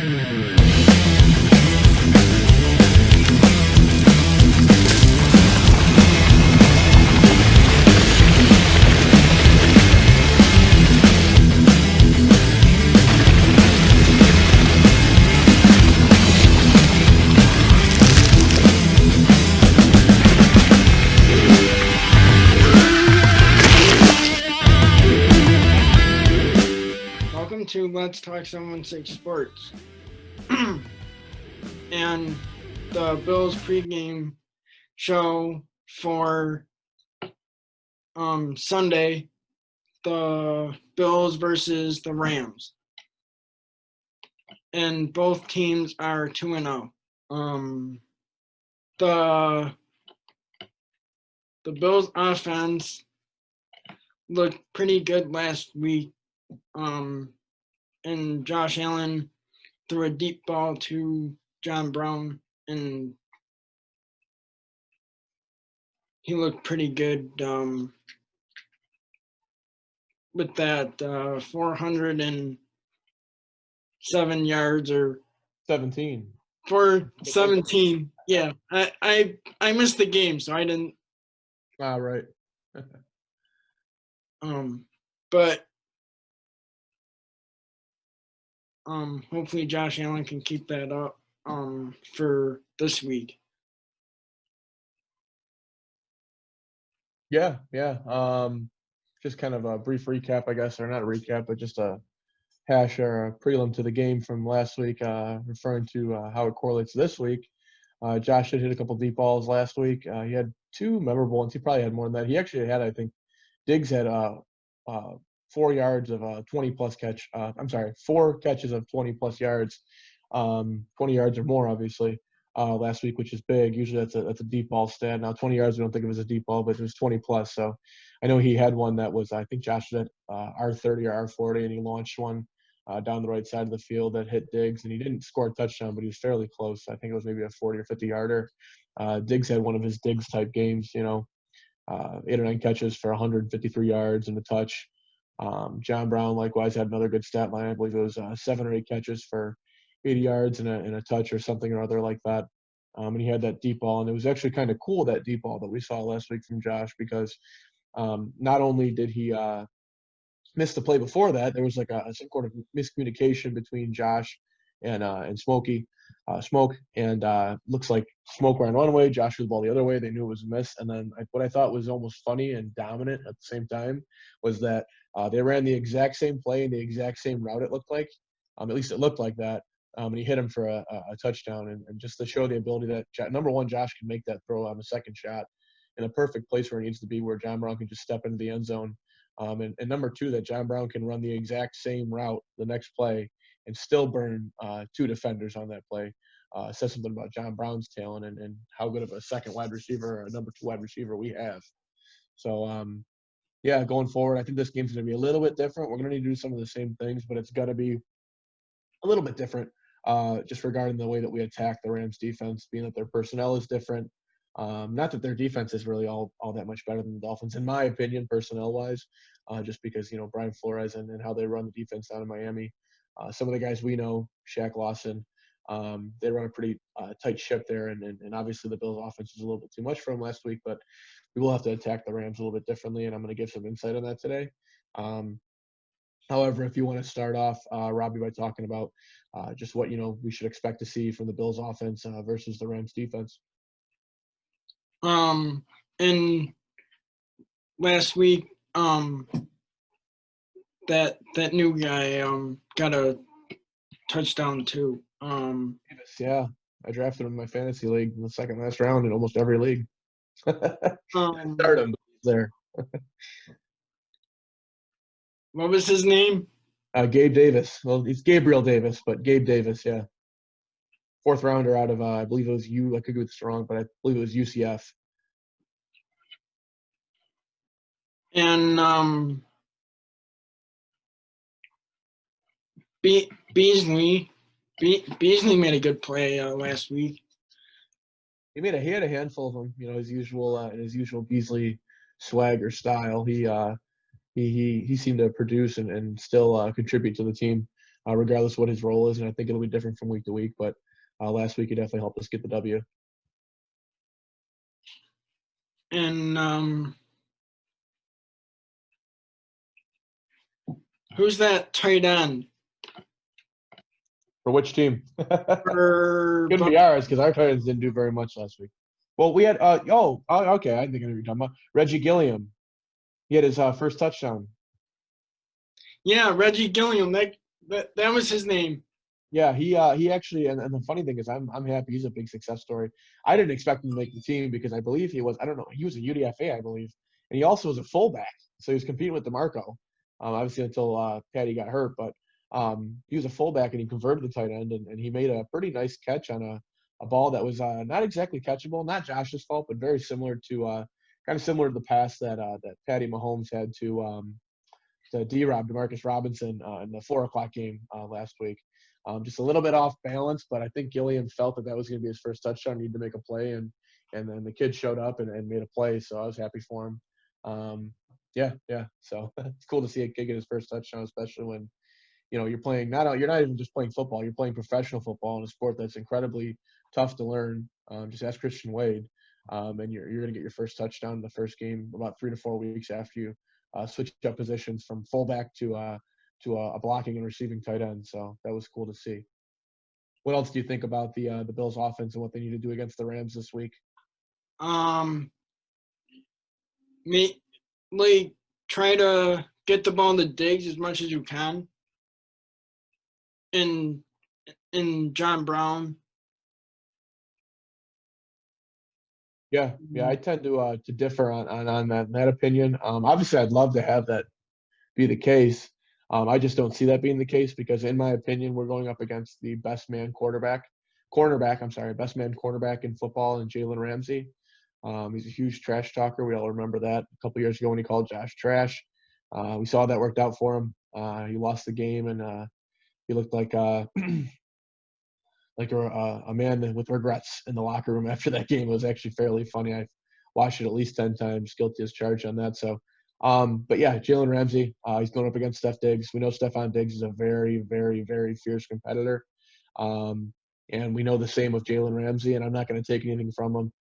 Welcome to Let's Talk 716 Sports. And the Bills pregame show for Sunday, the Bills versus the Rams. And both teams are 2-0. The Bills offense looked pretty good last week. And Josh Allen threw a deep ball to John Brown, and he looked pretty good with that 407 yards or 17. 417. Yeah, I missed the game, so I didn't. Right. But hopefully Josh Allen can keep that up for this week. Yeah. Just kind of a brief recap, I guess, or not a recap, but just a hash or a prelim to the game from last week, referring to how it correlates this week. Josh did hit a couple deep balls last week. He had two memorable ones. He probably had more than that. He actually had, I think, Diggs had 4 yards of a 20-plus catch. 4 catches of 20-plus yards, 20 yards or more, obviously, last week, which is big. Usually that's a deep ball stat. Now, 20 yards, we don't think of as a deep ball, but it was 20-plus. So I know he had one that was, I think Josh did R30 or R40, and he launched one down the right side of the field that hit Diggs, and he didn't score a touchdown, but he was fairly close. I think it was maybe a 40 or 50-yarder. Diggs had one of his Diggs-type games, 8 or 9 catches for 153 yards and a touch. John Brown likewise had another good stat line. I believe it was 7 or 8 catches for 80 yards and a touch or something or other like that. And he had that deep ball, and it was actually kind of cool, that deep ball that we saw last week from Josh, because not only did he miss the play before that, there was like some sort of miscommunication between Josh and Smokey. Smoke, and looks like Smoke ran one way, Josh threw the ball the other way. They knew it was a miss. And then what I thought was almost funny and dominant at the same time was that they ran the exact same play and the exact same route, it looked like. At least it looked like that. And he hit him for a touchdown. And just to show the ability that, number one, Josh can make that throw on the second shot in a perfect place where he needs to be, where John Brown can just step into the end zone. And number two, that John Brown can run the exact same route the next play and still burn 2 defenders on that play. Says something about John Brown's talent and how good of a second wide receiver or a number 2 wide receiver we have. So, going forward, I think this game's going to be a little bit different. We're going to need to do some of the same things, but it's going to be a little bit different just regarding the way that we attack the Rams defense, being that their personnel is different. Not that their defense is really all that much better than the Dolphins, in my opinion, personnel-wise, just because, Brian Flores and how they run the defense down in Miami. Some of the guys we know, Shaq Lawson, they run a pretty tight ship there, and obviously the Bills' offense was a little bit too much for them last week, but we will have to attack the Rams a little bit differently, and I'm going to give some insight on that today. However, if you want to start off, Robbie, by talking about just what, we should expect to see from the Bills' offense versus the Rams' defense. And last week, that new guy got a touchdown too. Yeah, I drafted him in my fantasy league in the second last round in almost every league. Start him there. What was his name? Gabe Davis. Well, it's Gabriel Davis, but Gabe Davis, yeah. 4th rounder out of, I believe it was I could get this wrong, but I believe it was UCF. And Beasley made a good play last week. He had a handful of them, his usual Beasley swagger style. He seemed to produce and still contribute to the team. regardless of what his role is. And I think it'll be different from week to week. But last week, he definitely helped us get the W. And who's that tight end? For which team? For Couldn't be ours because our tight ends didn't do very much last week. Well, we had okay. I think I know what you're talking about. Reggie Gilliam. He had his first touchdown. Yeah, Reggie Gilliam. That was his name. Yeah, he actually, and the funny thing is, I'm happy. He's a big success story. I didn't expect him to make the team because I believe he was, I don't know, he was a UDFA, I believe, and he also was a fullback, so he was competing with DeMarco. Obviously until Patty got hurt, but he was a fullback and he converted the tight end, and he made a pretty nice catch on a ball that was not exactly catchable, not Josh's fault, but very similar to kind of similar to the pass that that Patty Mahomes had to D-Rob, Demarcus Robinson, in the 4 o'clock game last week. Just a little bit off balance, but I think Gilliam felt that was going to be his first touchdown. He needed to make a play, and then the kid showed up and made a play, so I was happy for him. Yeah. So it's cool to see a kid get his first touchdown, especially when you're playing you're not even just playing football, you're playing professional football in a sport that's incredibly tough to learn. Just ask Christian Wade, and you're going to get your first touchdown in the first game about 3 to 4 weeks after you switch up positions from fullback to a blocking and receiving tight end. So that was cool to see. What else do you think about the Bills' offense and what they need to do against the Rams this week? Like try to get the ball to Diggs as much as you can. In John Brown. Yeah, I tend to differ on that opinion. Obviously, I'd love to have that be the case. I just don't see that being the case because, in my opinion, we're going up against the best man best man cornerback in football, in Jalen Ramsey. He's a huge trash talker. We all remember that a couple years ago when he called Josh trash. We saw that worked out for him. He lost the game, and he looked like like a man with regrets in the locker room after that game. It was actually fairly funny. I've watched it at least 10 times, guilty as charged on that. So, but yeah, Jalen Ramsey, he's going up against Steph Diggs. We know Stephon Diggs is a very, very, very fierce competitor. And we know the same with Jalen Ramsey, and I'm not going to take anything from him.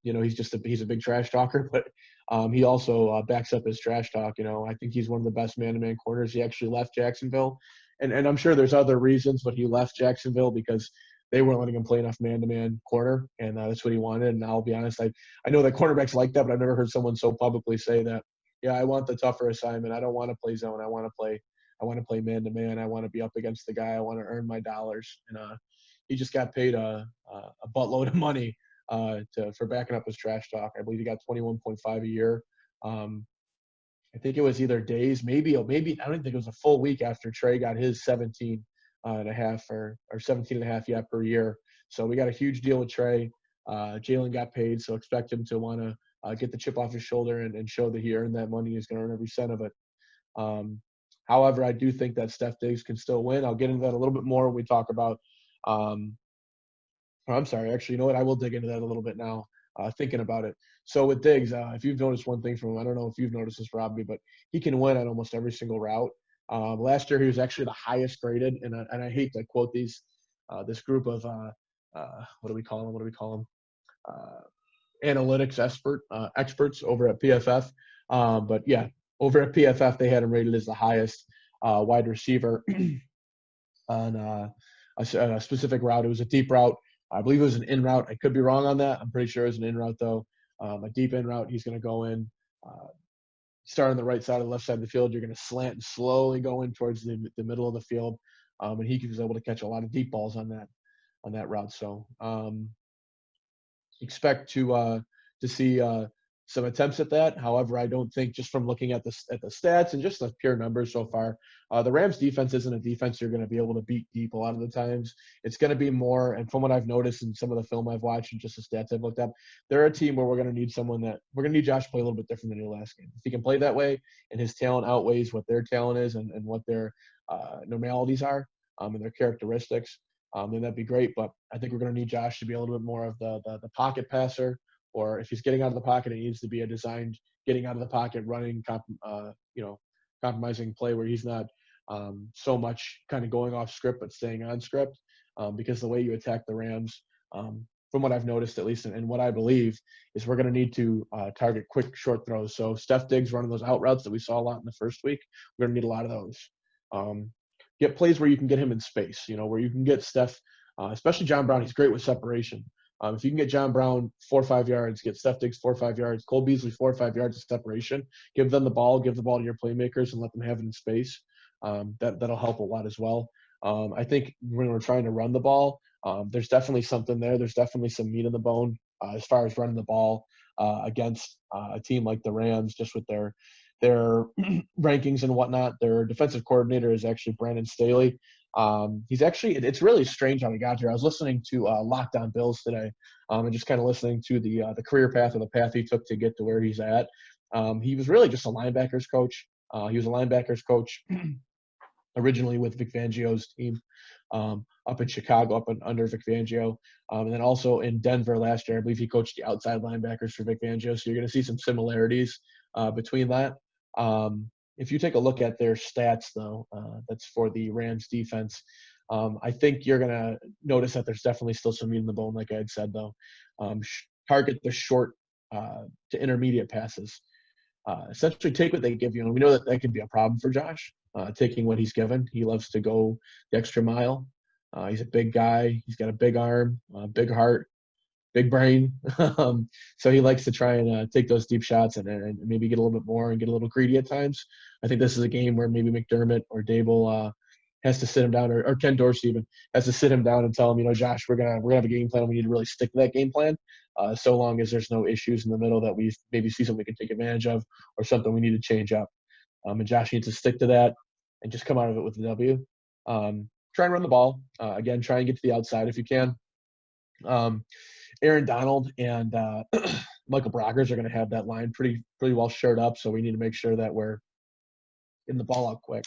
He's a big trash talker, but he also backs up his trash talk. I think he's one of the best man-to-man corners. He actually left Jacksonville. And I'm sure there's other reasons, but he left Jacksonville because they weren't letting him play enough man-to-man corner, and that's what he wanted. And I'll be honest, I know that cornerbacks like that, but I've never heard someone so publicly say that. Yeah, I want the tougher assignment. I don't want to play zone. I want to play man-to-man. I want to be up against the guy. I want to earn my dollars. And he just got paid a buttload of money for backing up his trash talk. I believe he got 21.5 a year. I think it was either days, maybe I don't even think it was a full week after Trey got his 17 and a half or 17 and a half per year. So we got a huge deal with Trey. Jalen got paid, so expect him to want to get the chip off his shoulder and show that he earned that money. He's going to earn every cent of it. However, I do think that Steph Diggs can still win. I'll get into that a little bit more when we talk about I'm sorry. Actually, you know what? I will dig into that a little bit now, thinking about it. So with Diggs, if you've noticed one thing from him, I don't know if you've noticed this, Robbie, but he can win on almost every single route. Last year, he was actually the highest graded, and I hate to quote this group of what do we call them? Analytics experts over at PFF. But yeah, over at PFF, they had him rated as the highest wide receiver on a specific route. It was a deep route. I believe it was an in route. I could be wrong on that. I'm pretty sure it was an in route, though. A deep in route, he's going to go in, start on the right side or the left side of the field. You're going to slant and slowly go in towards the middle of the field. And he was able to catch a lot of deep balls on that route. So expect to see some attempts at that. However, I don't think, just from looking at the stats and just the pure numbers so far, the Rams defense isn't a defense you're going to be able to beat deep a lot of the times. It's going to be more, and from what I've noticed in some of the film I've watched and just the stats I've looked up, they're a team where we're going to need Josh to play a little bit different than he did last game. If he can play that way and his talent outweighs what their talent is and what their normalities are and their characteristics, then that'd be great. But I think we're going to need Josh to be a little bit more of the pocket passer, or if he's getting out of the pocket, it needs to be a designed getting out of the pocket, running, compromising play where he's not so much kind of going off script but staying on script, because the way you attack the Rams, from what I've noticed at least, and what I believe, is we're going to need to target quick short throws. So Steph Diggs running those out routes that we saw a lot in the first week, we're going to need a lot of those. Get plays where you can get him in space, where you can get Steph, especially John Brown. He's great with separation. If you can get John Brown 4 or 5 yards, get Steph Diggs 4 or 5 yards, Cole Beasley 4 or 5 yards of separation, give them the ball, give the ball to your playmakers, and let them have it in space. That'll help a lot as well. I think when we're trying to run the ball, there's definitely something there. There's definitely some meat in the bone as far as running the ball against a team like the Rams, just with their rankings and whatnot. Their defensive coordinator is actually Brandon Staley. It's really strange how he got here. I was listening to Locked On Bills today, and just kind of listening to the career path, or the path he took to get to where he's at. He was really just a linebackers coach. He was a linebackers coach originally with Vic Fangio's team up in Chicago, under Vic Fangio, and then also in Denver last year. I believe he coached the outside linebackers for Vic Fangio. So you're going to see some similarities between that. If you take a look at their stats, though, that's for the Rams defense, I think you're going to notice that there's definitely still some meat in the bone, like I had said, though. Target the short to intermediate passes. Essentially take what they give you. And we know that could be a problem for Josh, taking what he's given. He loves to go the extra mile. He's a big guy. He's got a big arm, big heart, big brain. So he likes to try and take those deep shots and maybe get a little bit more and get a little greedy at times. I think this is a game where maybe McDermott or Dable has to sit him down, or Ken Dorsey even has to sit him down and tell him, Josh, we're gonna have a game plan. We need to really stick to that game plan. So long as there's no issues in the middle that we maybe see something we can take advantage of, or something we need to change up. And Josh needs to stick to that and just come out of it with a W. Try and run the ball. Again, try and get to the outside if you can. Aaron Donald and Michael Brockers are going to have that line pretty well shored up, so we need to make sure that we're getting the ball out quick.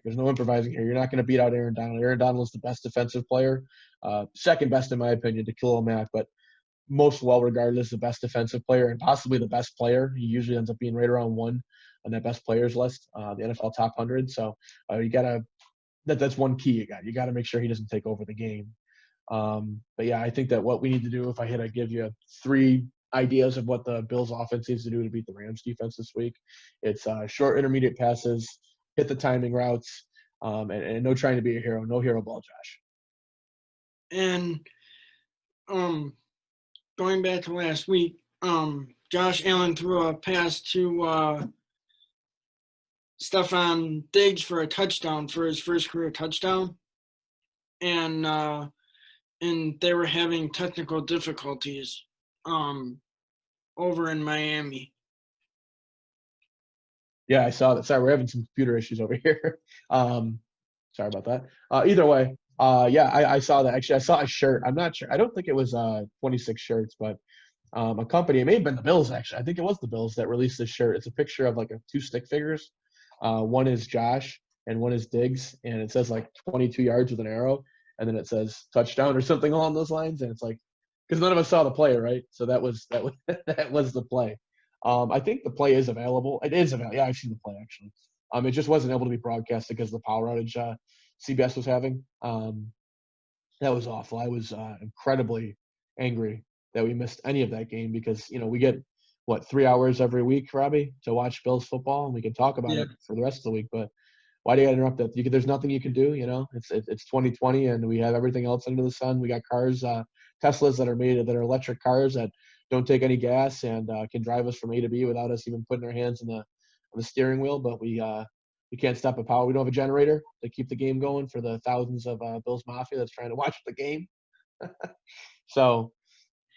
There's no improvising here. You're not going to beat out Aaron Donald. Aaron Donald is the best defensive player, second best in my opinion to Khalil Mack, but most well-regarded as the best defensive player and possibly the best player. He usually ends up being right around one on that best players list, the NFL top 100. So you got to that's one key you got to make sure he doesn't take over the game. But yeah, I think that what we need to do, if I had to give you 3 ideas of what the Bills offense needs to do to beat the Rams defense this week, it's short intermediate passes, hit the timing routes, and no trying to be a hero, no hero ball, Josh. And going back to last week, Josh Allen threw a pass to Stephon Diggs for a touchdown, for his first career touchdown. And they were having technical difficulties over in Miami. Yeah, I saw that. Sorry, we're having some computer issues over here. Sorry about that. Either way, yeah, I saw that. Actually, I saw a shirt. I'm not sure. I don't think it was 26 shirts, but a company, it may have been the Bills, actually. I think it was the Bills that released this shirt. It's a picture of like 2 stick figures. One is Josh and one is Diggs, and it says like 22 yards with an arrow, and then it says touchdown or something along those lines. And it's like, because none of us saw the play, right? So that was that was the play. I think the play is available. It is available. Yeah, I've seen the play actually. It just wasn't able to be broadcasted because of the power outage CBS was having. That was awful. I was incredibly angry that we missed any of that game because we get 3 hours every week, Robbie, to watch Bills football, and we can talk about it for the rest of the week. But why do you interrupt that? There's nothing you can do. It's 2020, and we have everything else under the sun. We got cars, Teslas that are electric cars that don't take any gas and can drive us from A to B without us even putting our hands on the steering wheel. But we can't stop the power. We don't have a generator to keep the game going for the thousands of Bills Mafia that's trying to watch the game. So,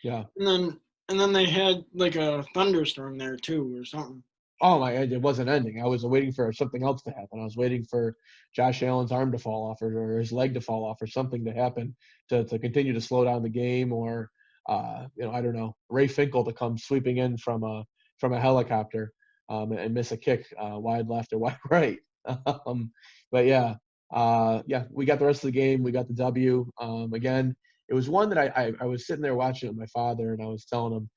yeah. And then they had like a thunderstorm there too, or something. Oh my God, it wasn't ending. I was waiting for something else to happen. I was waiting for Josh Allen's arm to fall off or his leg to fall off or something to happen to continue to slow down the game, or I don't know, Ray Finkel to come sweeping in from a helicopter and miss a kick wide left or wide right. But yeah, we got the rest of the game. We got the W. Again, it was one that I was sitting there watching it with my father, and I was telling him,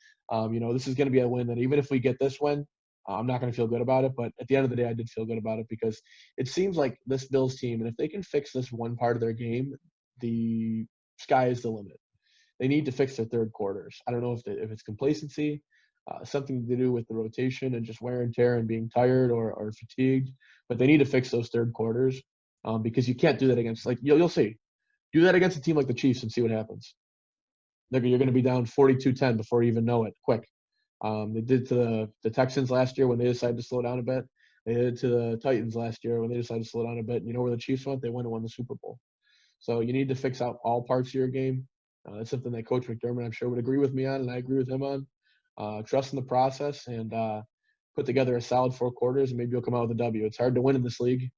this is going to be a win that even if we get this win, I'm not going to feel good about it, but at the end of the day, I did feel good about it because it seems like this Bills team, and if they can fix this one part of their game, the sky is the limit. They need to fix their third quarters. I don't know if it's complacency, something to do with the rotation and just wear and tear and being tired or fatigued, but they need to fix those third quarters because you can't do that against, like, you'll see. Do that against a team like the Chiefs and see what happens. You're going to be down 42-10 before you even know it, quick. They did to the Texans last year when they decided to slow down a bit. They did to the Titans last year when they decided to slow down a bit. You know where the Chiefs went? They went and won the Super Bowl. So you need to fix out all parts of your game. That's something that Coach McDermott, I'm sure, would agree with me on, and I agree with him on. Trust in the process and put together a solid 4 quarters, and maybe you'll come out with a W. It's hard to win in this league.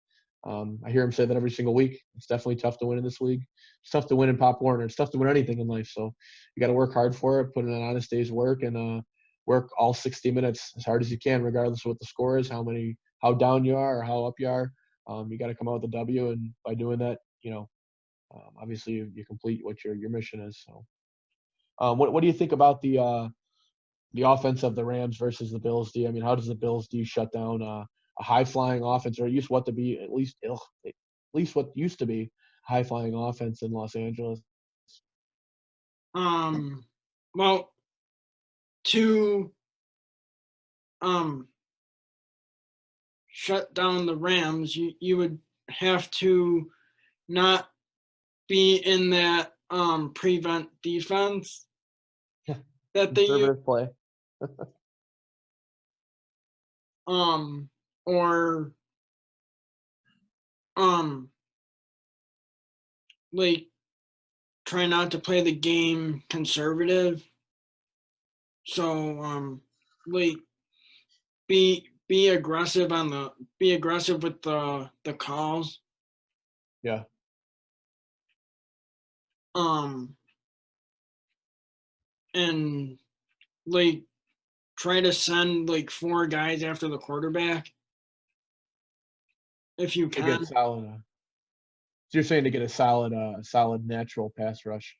I hear him say that every single week. It's definitely tough to win in this league. It's tough to win in Pop Warner. It's tough to win anything in life. So you got to work hard for it, put in an honest day's work, and work all 60 minutes as hard as you can, regardless of what the score is, how down you are or how up you are. You got to come out with a W, and by doing that, obviously you complete what your mission is. So, what do you think about the offense of the Rams versus the Bills D? I mean, how does the Bills D shut down a high flying offense, or at least what used to be high flying offense in Los Angeles? Well, to shut down the Rams, you would have to not be in that prevent defense that they use, Conservative play. or like try not to play the game conservative. So like be aggressive with the calls. Yeah. And like try to send like 4 guys after the quarterback if you To get can. solid. So you're saying to get a solid natural pass rush,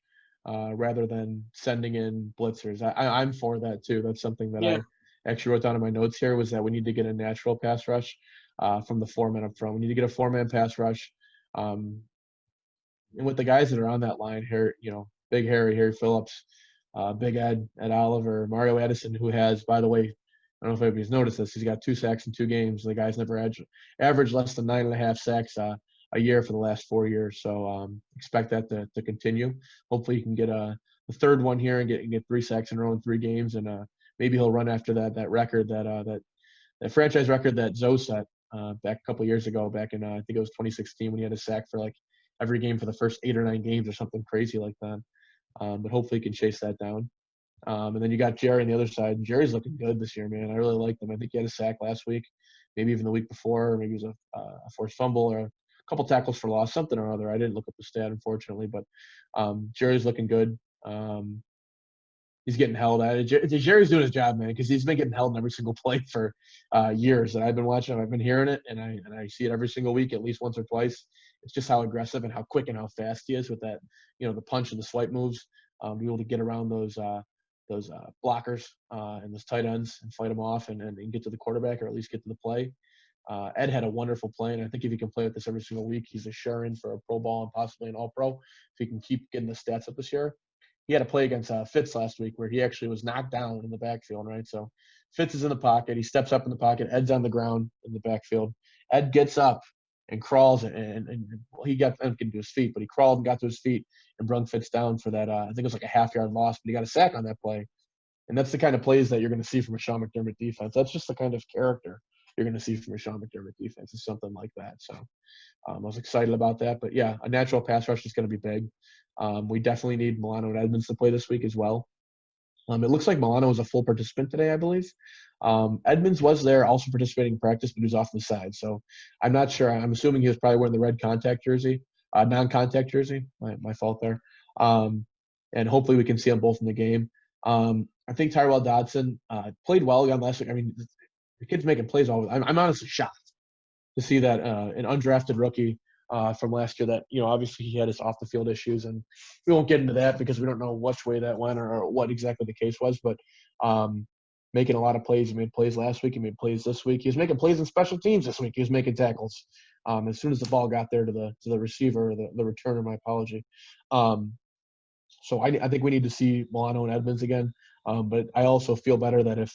rather than sending in blitzers. I'm for that too. That's something that Yeah. I actually wrote down in my notes here, was that we need to get a natural pass rush from the 4-man up front. We need to get a 4-man pass rush. And with the guys that are on that line here, Big Harry Phillips, Big Ed Oliver, Mario Addison, who has, by the way, I don't know if anybody's noticed this, he's got 2 sacks in 2 games. The guy's never averaged less than 9.5 sacks a year for the last 4 years. So expect that to continue. Hopefully, he can get the 3rd one here and get 3 sacks in a row in 3 games, and maybe he'll run after that record that franchise record that Zoe set back a couple of years ago, back in I think it was 2016, when he had a sack for like every game for the first 8 or 9 games or something crazy like that. But hopefully, he can chase that down. And then you got Jerry on the other side. And Jerry's looking good this year, man. I really like him. I think he had a sack last week, maybe even the week before, or maybe it was a forced fumble or a couple tackles for loss, something or other. I didn't look up the stat, unfortunately, but Jerry's looking good. He's getting held at it. Jerry's doing his job, man, because he's been getting held in every single play for years. And I've been watching him. I've been hearing it, and I see it every single week, at least once or twice. It's just how aggressive and how quick and how fast he is with that, the punch and the swipe moves. Be able to get around those blockers and those tight ends and fight them off and get to the quarterback, or at least get to the play. Ed had a wonderful play, and I think if he can play with this every single week, he's a sure-in for a Pro Bowl and possibly an All-Pro if he can keep getting the stats up this year. He had a play against Fitz last week where he actually was knocked down in the backfield, right? So Fitz is in the pocket. He steps up in the pocket. Ed's on the ground in the backfield. Ed gets up and crawls, and he got to his feet, but he crawled and got to his feet and brung Fitz down for that. I think it was like a half-yard loss, but he got a sack on that play. And that's the kind of plays that you're going to see from a Sean McDermott defense. That's just the kind of character you're going to see from a Sean McDermott defense, is something like that. So I was excited about that. But, yeah, a natural pass rush is going to be big. We definitely need Milano and Edmonds to play this week as well. It looks like Milano was a full participant today, I believe. Edmonds was there, also participating in practice, but he was off the side. So I'm not sure. I'm assuming he was probably wearing the red non-contact jersey. My fault there. And hopefully we can see them both in the game. I think Tyrell Dodson played well again last week. I mean, the kid's making plays all. I'm honestly shocked to see that an undrafted rookie from last year that, obviously he had his off the field issues, and we won't get into that because we don't know which way that went or what exactly the case was. But making a lot of plays. He made plays last week. He made plays this week. He was making plays in special teams this week. He was making tackles as soon as the ball got there to the receiver, or the returner. My apology. So I think we need to see Milano and Edmonds again. But I also feel better that if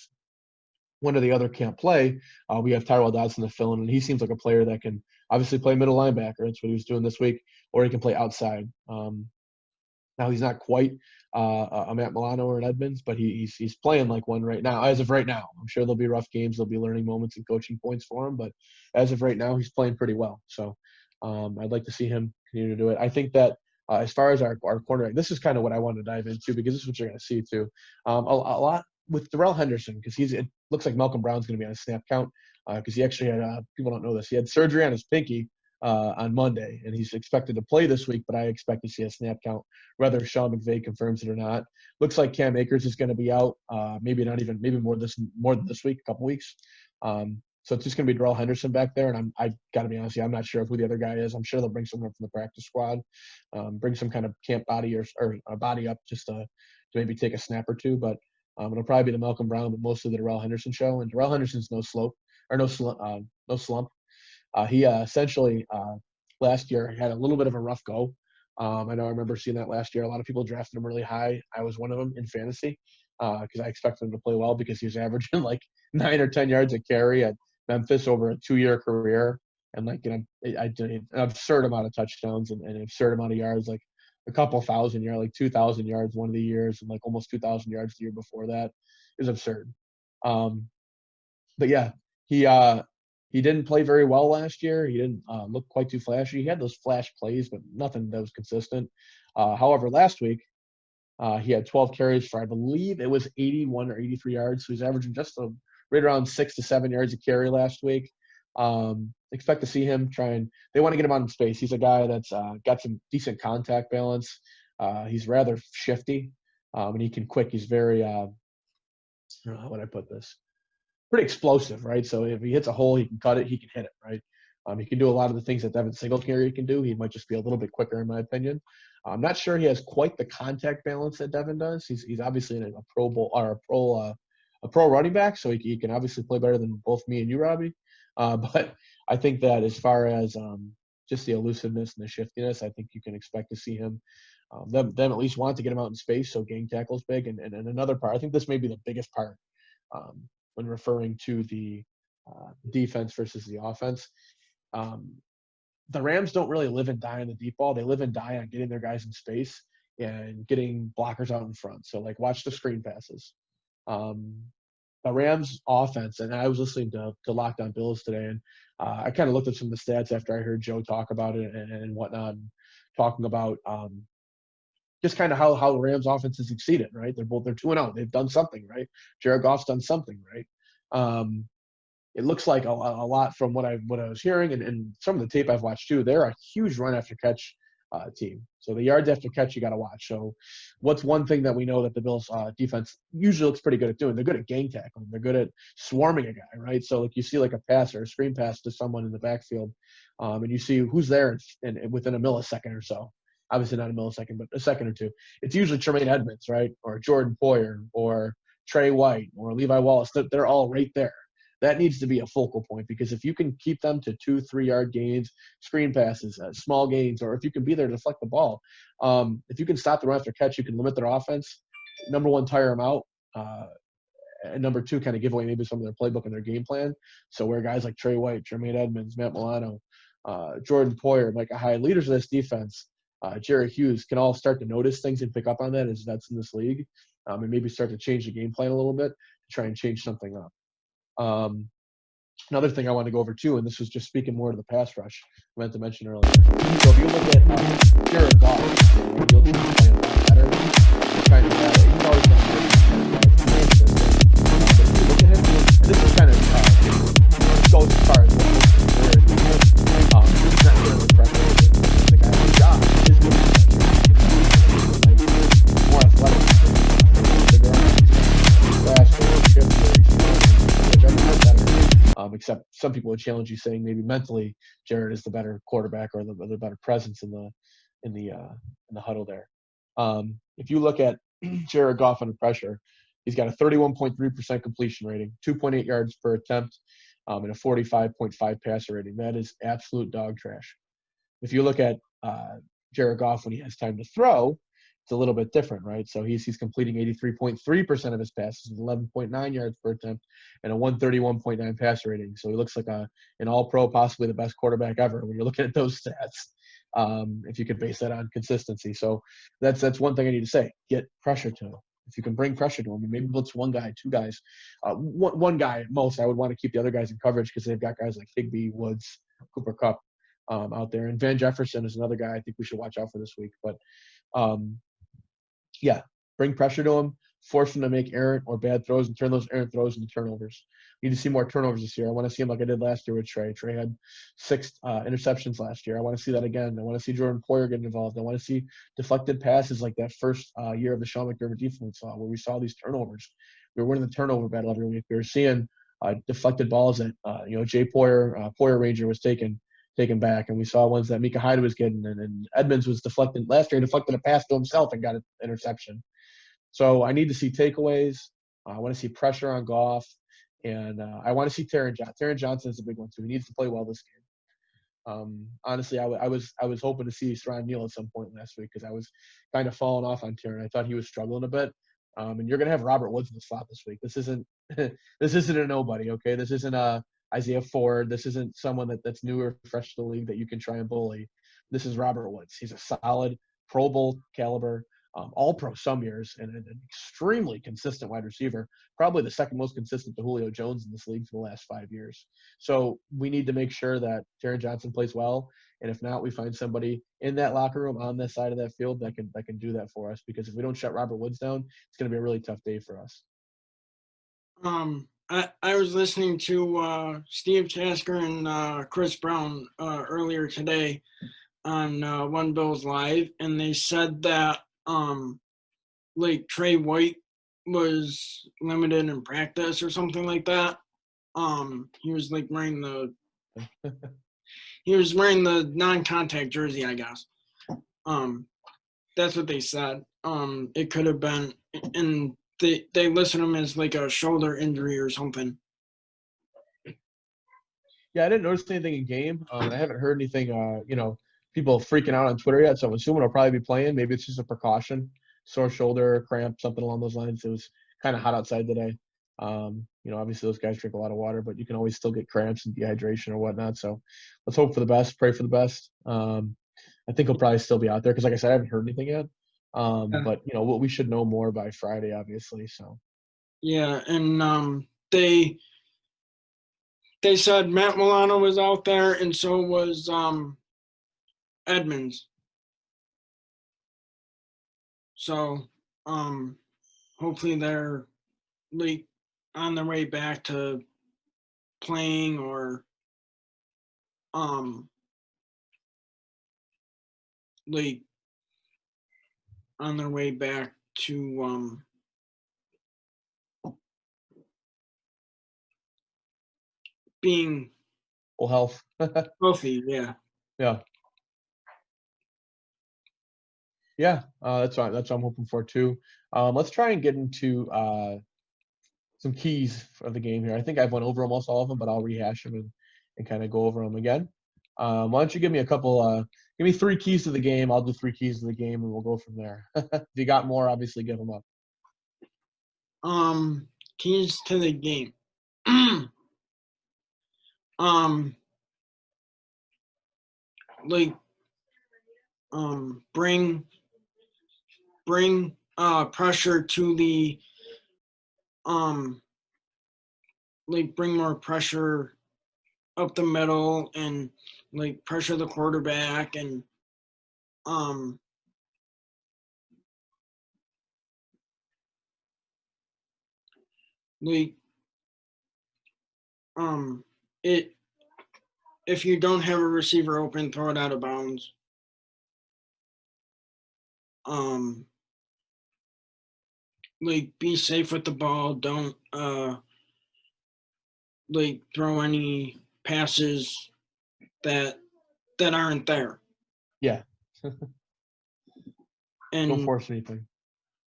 one or the other can't play, we have Tyrell Dodson to fill in, and he seems like a player that can obviously play middle linebacker. That's what he was doing this week, or he can play outside. Now he's not quite a Matt Milano or an Edmonds, but he's playing like one right now. As of right now, I'm sure there'll be rough games, there'll be learning moments and coaching points for him, but as of right now, he's playing pretty well. So I'd like to see him continue to do it. I think that as far as our cornerback, this is kind of what I want to dive into, because this is what you're going to see too. A lot with Darrell Henderson, because it looks like Malcolm Brown's going to be on a snap count, because he actually had people don't know this, he had surgery on his pinky on Monday, and he's expected to play this week, but I expect to see a snap count, whether Sean McVay confirms it or not. Looks like Cam Akers is going to be out, maybe more than this week, a couple weeks. So it's just going to be Darrell Henderson back there, and I got to be honest with you, I'm not sure who the other guy is. I'm sure they'll bring someone from the practice squad, bring some kind of camp body or a body up just to maybe take a snap or two, but it'll probably be the Malcolm Brown, but mostly the Darrell Henderson show. And Darrell Henderson's no slump. He essentially last year had a little bit of a rough go. I remember seeing that last year. A lot of people drafted him really high. I was one of them in fantasy because I expected him to play well, because he was averaging like 9 or 10 yards a carry at Memphis over a 2-year career, and I did an absurd amount of touchdowns and an absurd amount of yards, like a couple thousand yards, like 2,000 yards one of the years, and like almost 2,000 yards the year before that. It was absurd. But yeah, he didn't play very well last year. He didn't look quite too flashy. He had those flash plays, but nothing that was consistent. However, last week, he had 12 carries for, I believe it was 81 or 83 yards. So he's averaging just right around 6 to 7 yards a carry last week. Expect to see him they want to get him out in space. He's a guy that's got some decent contact balance. He's rather shifty, and he can quick. He's very, how would I put this? Pretty explosive, right? So if he hits a hole, he can cut it, he can hit it, right? He can do a lot of the things that Devin Singletary can do. He might just be a little bit quicker, in my opinion. I'm not sure he has quite the contact balance that Devin does. He's obviously a Pro Bowl or a pro running back, so he can obviously play better than both me and you, Robbie. But I think that as far as just the elusiveness and the shiftiness, I think you can expect to see him. Them at least want to get him out in space, so gang tackle's big. And another part, I think this may be the biggest part when referring to the defense versus the offense. The Rams don't really live and die on the deep ball. They live and die on getting their guys in space and getting blockers out in front. So, like, watch the screen passes. The Rams offense, and I was listening to Locked On Bills today, and I kind of looked at some of the stats after I heard Joe talk about it and whatnot, and talking about just kind of how the Rams offense has succeeded, right? They're 2-0. They've done something, right? Jared Goff's done something, right? It looks like a lot from what I was hearing and some of the tape I've watched too. They're a huge run after catch team. So the yards after catch you got to watch. So what's one thing that we know that the Bills defense usually looks pretty good at doing? They're good at gang tackling. They're good at swarming a guy, right? So like you see like a pass or a screen pass to someone in the backfield, and you see who's there and within a millisecond or so. Obviously not a millisecond, but a second or two. It's usually Tremaine Edmonds, right? Or Jordan Poyer or Trey White or Levi Wallace. They're all right there. That needs to be a focal point, because if you can keep them to 2-3 yard gains, screen passes, small gains, or if you can be there to deflect the ball, if you can stop the run after catch, you can limit their offense. Number one, tire them out. And number two, kind of give away maybe some of their playbook and their game plan. So where guys like Trey White, Tremaine Edmonds, Matt Milano, Jordan Poyer, Micah Hyde, leaders of this defense, Jerry Hughes, can all start to notice things and pick up on that as that's in this league, and maybe start to change the game plan a little bit to try and change something up. Another thing I want to go over too, and this was just speaking more to the pass rush, I meant to mention earlier. So if you look at Jared Goff, he'll be playing a lot better. He's kind of bad. He's always been good. But if you look at him, and this is kind of goes as far as what he's not really impressive. The guy whose job is good pressure. More athletic, bigger arms, faster, shifter, which I think is better. Except some people would challenge you, saying maybe mentally Jared is the better quarterback or the better presence in the huddle there. If you look at Jared Goff under pressure, He's got a 31.3% completion rating, 2.8 yards per attempt, and a 45.5 passer rating. That is absolute dog trash. If you look at Jared Goff when he has time to throw, it's a little bit different, right? So he's completing 83.3% of his passes with 11.9 yards per attempt and a 131.9 passer rating. So he looks like an all-pro, possibly the best quarterback ever when you're looking at those stats, if you could base that on consistency. So that's one thing I need to say. Get pressure to him. If you can bring pressure to him, and maybe blitz one guy, two guys, one guy at most. I would want to keep the other guys in coverage because they've got guys like Higbee, Woods, Cooper Kupp out there. And Van Jefferson is another guy I think we should watch out for this week. But yeah, bring pressure to him, force him to make errant or bad throws, and turn those errant throws into turnovers. Need to see more turnovers this year. I want to see him like I did last year with Trey. Trey had 6 interceptions last year. I want to see that again. I want to see Jordan Poyer get involved. I want to see deflected passes like that first year of the Sean McDermott defense where we saw these turnovers. We were winning the turnover battle every week. We were seeing deflected balls that Jay Poyer Ranger was taking back, and we saw ones that Micah Hyde was getting, and Edmonds was deflecting last year. He deflected a pass to himself and got an interception. So I need to see takeaways. I want to see pressure on Goff, and I want to see Taron Johnson. Taron Johnson is a big one too. He needs to play well this game. Honestly, I was hoping to see Sron Neal at some point last week because I was kind of falling off on Taron. I thought he was struggling a bit. And you're gonna have Robert Woods in the slot this week. This isn't a nobody. Okay, this isn't Isaiah Ford. This isn't someone that's new or fresh to the league that you can try and bully. This is Robert Woods. He's a solid Pro Bowl caliber, all pro some years, and an extremely consistent wide receiver, probably the second most consistent to Julio Jones in this league for the last 5 years. So we need to make sure that Taron Johnson plays well, and if not, we find somebody in that locker room on this side of that field that can do that for us, because if we don't shut Robert Woods down, it's going to be a really tough day for us. I was listening to Steve Tasker and Chris Brown earlier today on One Bills Live, and they said that like Trey White was limited in practice or something like that. He was like wearing the non-contact jersey, I guess. That's what they said. It could have been, and they listed him as like a shoulder injury or something. Yeah, I didn't notice anything in game. I haven't heard anything, people freaking out on Twitter yet, so I'm assuming he'll probably be playing. Maybe it's just a precaution, sore shoulder, cramp, something along those lines. It was kind of hot outside today. Obviously those guys drink a lot of water, but you can always still get cramps and dehydration or whatnot. So let's hope for the best, pray for the best. I think he'll probably still be out there because, like I said, I haven't heard anything yet. But we should know more by Friday, obviously. So yeah, and they said Matt Milano was out there, and so was Edmonds. So hopefully they're like on their way back to playing, or like on their way back to being full health. healthy. Yeah. Yeah, that's what I'm hoping for too. Let's try and get into some keys of the game here. I think I've went over almost all of them, but I'll rehash them and kind of go over them again. Why don't you give me give me 3 keys to the game. I'll do 3 keys to the game, and we'll go from there. If you got more, obviously give them up. Keys to the game. Like bring pressure to the like bring more pressure up the middle, and like pressure the quarterback, and like if you don't have a receiver open, throw it out of bounds. Like be safe with the ball. Don't like throw any passes that aren't there. Yeah. And don't force anything.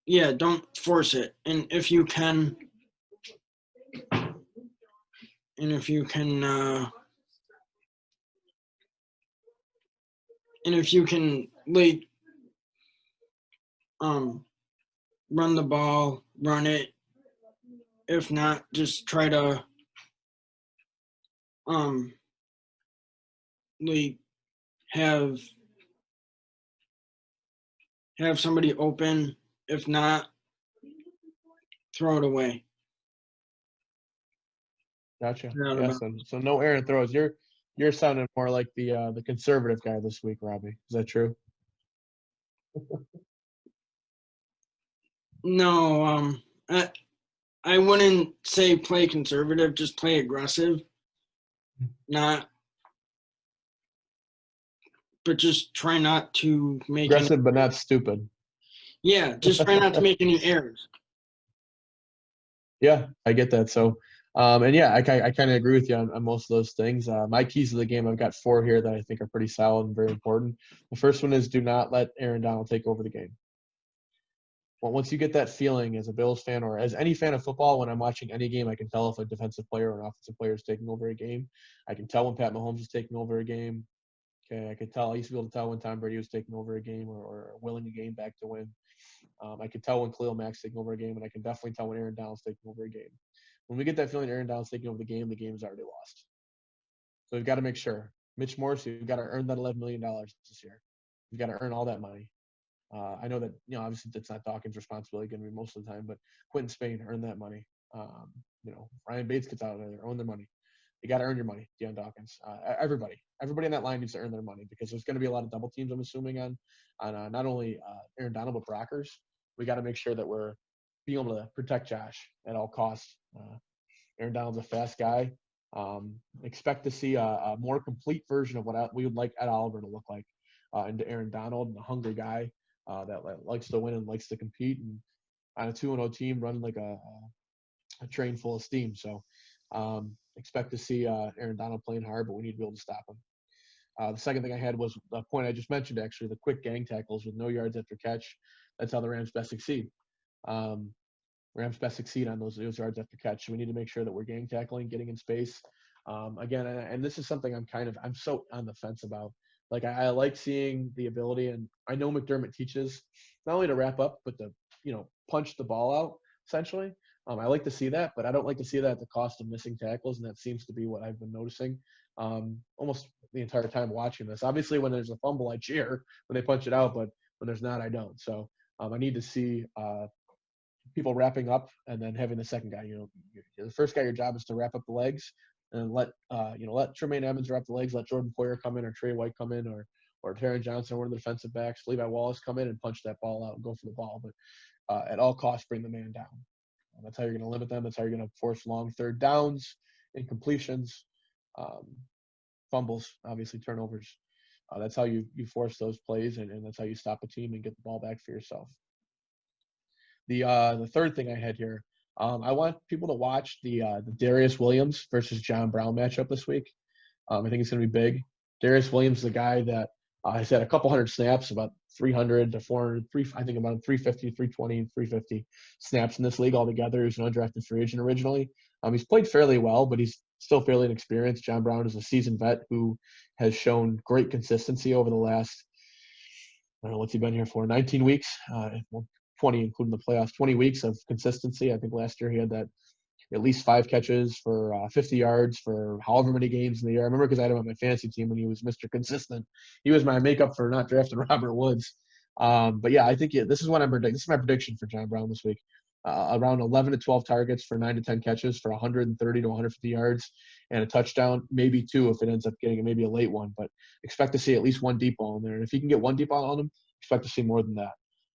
yeah, don't force it. And if you can, and if you can, like, run the ball, run it. If not, just try to, like, have somebody open. If not, throw it away. Gotcha. Forgot Yeah. about So no errant throws. You're sounding more like the conservative guy this week, Robbie. Is that true? No, I wouldn't say play conservative, just play aggressive. Not, but just try not to make any. Aggressive, but not stupid. Yeah, just try not to make any errors. Yeah, I get that. So, and yeah, I kind of agree with you on most of those things. My keys to the game, I've got 4 here that I think are pretty solid and very important. The first one is do not let Aaron Donald take over the game. Well, once you get that feeling as a Bills fan or as any fan of football, when I'm watching any game, I can tell if a defensive player or an offensive player is taking over a game. I can tell when Pat Mahomes is taking over a game. Okay, I could tell. I used to be able to tell when Tom Brady was taking over a game or willing a game back to win. I could tell when Khalil Mack's taking over a game, and I can definitely tell when Aaron Donald's taking over a game. When we get that feeling Aaron Donald's taking over the game is already lost. So we've got to make sure. Mitch Morse, you've got to earn that $11 million this year. You've got to earn all that money. I know that, obviously that's not Dawkins' responsibility going to be most of the time, but Quentin Spain, earn that money. Ryan Bates gets out of there, earn their money. You got to earn your money, Deion Dawkins. Everybody on that line needs to earn their money because there's going to be a lot of double teams, I'm assuming, on not only Aaron Donald, but Brockers. We got to make sure that we're being able to protect Josh at all costs. Aaron Donald's a fast guy. Expect to see a more complete version of what we would like Ed Oliver to look like into Aaron Donald, a hungry guy that likes to win and likes to compete. And on a 2-0 team, running like a train full of steam. So expect to see Aaron Donald playing hard, but we need to be able to stop him. The second thing I had was the point I just mentioned, actually, the quick gang tackles with no yards after catch. That's how the Rams best succeed. Rams best succeed on those yards after catch. So we need to make sure that we're gang tackling, getting in space. Again, and this is something I'm so on the fence about. Like I like seeing the ability, and I know McDermott teaches not only to wrap up, but to punch the ball out essentially. I like to see that, but I don't like to see that at the cost of missing tackles, and that seems to be what I've been noticing almost the entire time watching this. Obviously, when there's a fumble, I cheer when they punch it out, but when there's not, I don't. So I need to see people wrapping up and then having the second guy. The first guy, your job is to wrap up the legs and let Tremaine Edmonds wrap the legs, let Jordan Poyer come in or Trey White come in or Taron Johnson or one of the defensive backs, Levi Wallace come in and punch that ball out and go for the ball. But at all costs, bring the man down. That's how you're going to limit them. That's how you're going to force long third downs, incompletions, fumbles, obviously turnovers. That's how you force those plays, and that's how you stop a team and get the ball back for yourself. The third thing I had here, I want people to watch the Darius Williams versus John Brown matchup this week. I think it's going to be big. Darius Williams is a guy that has had a couple hundred snaps, about 300 to 400, I think about 350, 320, and 350 snaps in this league altogether. He was an undrafted free agent originally. He's played fairly well, but he's still fairly inexperienced. John Brown is a seasoned vet who has shown great consistency over the last, I don't know what's he been here for, 19 weeks, 20 including the playoffs, 20 weeks of consistency. I think last year he had that at least 5 catches for 50 yards for however many games in the year. I remember because I had him on my fantasy team when he was Mr. Consistent. He was my makeup for not drafting Robert Woods. But yeah, I think this is what I'm predicting. This is my prediction for John Brown this week. Around 11 to 12 targets for 9 to 10 catches for 130 to 150 yards and a touchdown, maybe 2 if it ends up getting maybe a late one. But expect to see at least 1 deep ball in there. And if you can get 1 deep ball on him, expect to see more than that.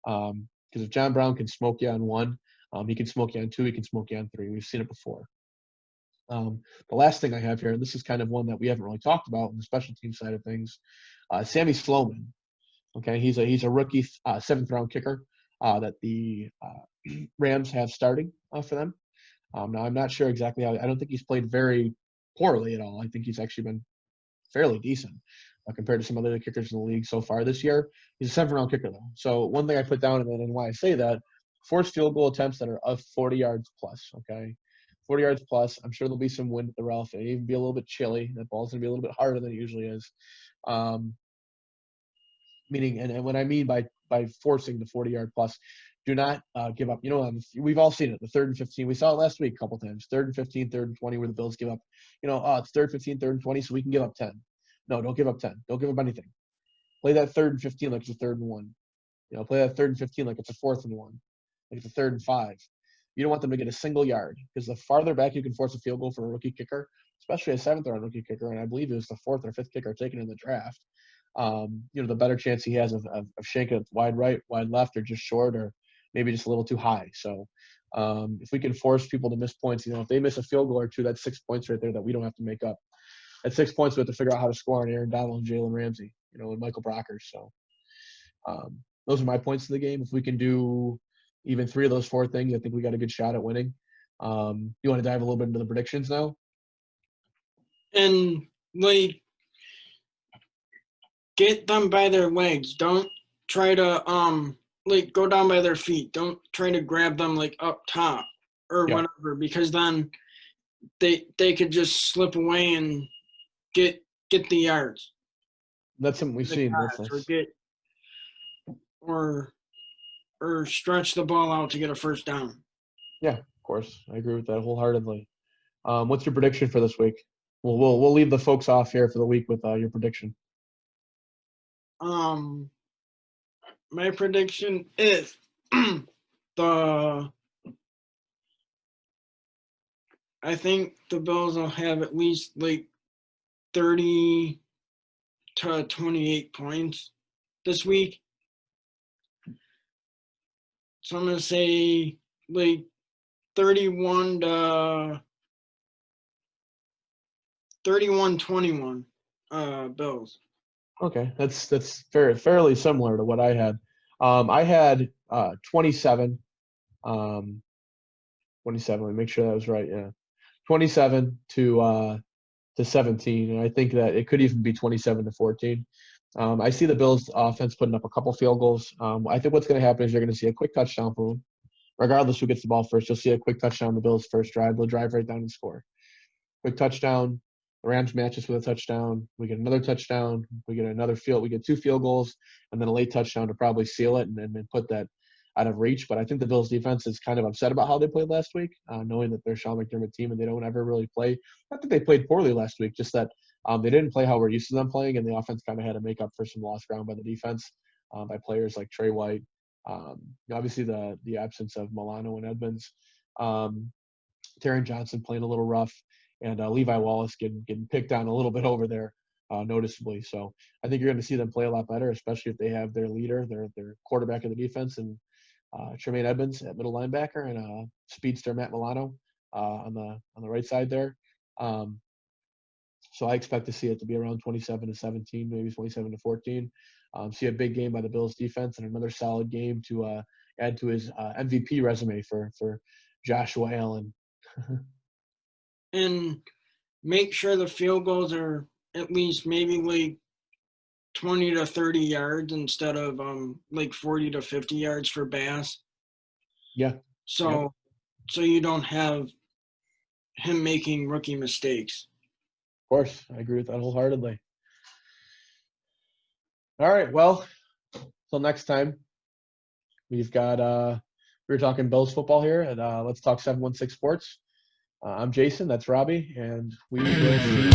Because if John Brown can smoke you on 1, he can smoke you on 2, he can smoke you on 3. We've seen it before. The last thing I have here, and this is kind of one that we haven't really talked about on the special team side of things, Sammy Sloman. Okay, he's a rookie 7th-round kicker that the Rams have starting for them. Now, I'm not sure exactly how. I don't think he's played very poorly at all. I think he's actually been fairly decent compared to some other kickers in the league so far this year. He's a 7th-round kicker, though. So one thing I put down, and why I say that, force field goal attempts that are of 40 yards plus, okay? 40 yards plus. I'm sure there'll be some wind at the Ralph. It'll even be a little bit chilly. That ball's going to be a little bit harder than it usually is. Meaning, and what I mean by forcing the 40-yard plus, do not give up. We've all seen it, the 3rd and 15. We saw it last week a couple times, 3rd and 15, 3rd and 20, where the Bills give up, it's 3rd, 15, 3rd and 20, so we can give up 10. No, don't give up 10. Don't give up anything. Play that 3rd and 15 like it's a 3rd and 1. Play that 3rd and 15 like it's a 4th and 1, like it's a 3rd and 5. You don't want them to get a single yard, because the farther back you can force a field goal for a rookie kicker, especially a 7th-round rookie kicker, and I believe it was the 4th or 5th kicker taken in the draft, the better chance he has of shanking it wide right, wide left, or just short, or maybe just a little too high. So if we can force people to miss points, if they miss a field goal or two, that's 6 points right there that we don't have to make up. At 6 points, we have to figure out how to score on Aaron Donald and Jalen Ramsey, and Michael Brockers. So those are my points of the game. If we can do even 3 of those 4 things, I think we got a good shot at winning. You want to dive a little bit into the predictions now? And, get them by their legs. Don't try to, go down by their feet. Don't try to grab them, up top or whatever, because then they could just slip away and get the yards. That's something we've seen. Or stretch the ball out to get a first down. Yeah, of course. I agree with that wholeheartedly. What's your prediction for this week? We'll leave the folks off here for the week with your prediction. My prediction is I think the Bills will have at least 30 to 28 points this week. So I'm going to say 31-21 Bills. Okay, that's fairly similar to what I had. I had 27. 27. Let me make sure that was right. Yeah, 27 to 17, and I think that it could even be 27 to 14. I see the Bills offense putting up a couple field goals. I think what's going to happen is you're going to see a quick touchdown from them. Regardless who gets the ball first, you'll see a quick touchdown the Bills' first drive. They'll drive right down and score. Quick touchdown. The Rams match us with a touchdown. We get another touchdown. We get another field. We get 2 field goals, and then a late touchdown to probably seal it and then put that out of reach. But I think the Bills' defense is kind of upset about how they played last week, knowing that they're Sean McDermott team and they don't ever really play. Not that they played poorly last week, just that they didn't play how we're used to them playing, and the offense kind of had to make up for some lost ground by the defense by players like Trey White. Obviously, the absence of Milano and Edmonds. Taron Johnson playing a little rough, and Levi Wallace getting picked on a little bit over there noticeably. So I think you're going to see them play a lot better, especially if they have their leader, their quarterback of the defense, and Tremaine Edmonds at middle linebacker, and speedster Matt Milano on the right side there. So I expect to see it to be around 27 to 17, maybe 27 to 14. See a big game by the Bills defense and another solid game to add to his MVP resume for Joshua Allen. And make sure the field goals are at least maybe 20 to 30 yards instead of 40 to 50 yards for Bass. Yeah. So you don't have him making rookie mistakes. Of course, I agree with that wholeheartedly. All right, well, till next time, we've got we're talking Bills football here at Let's Talk 716 Sports. I'm Jason, that's Robbie, and we will see you.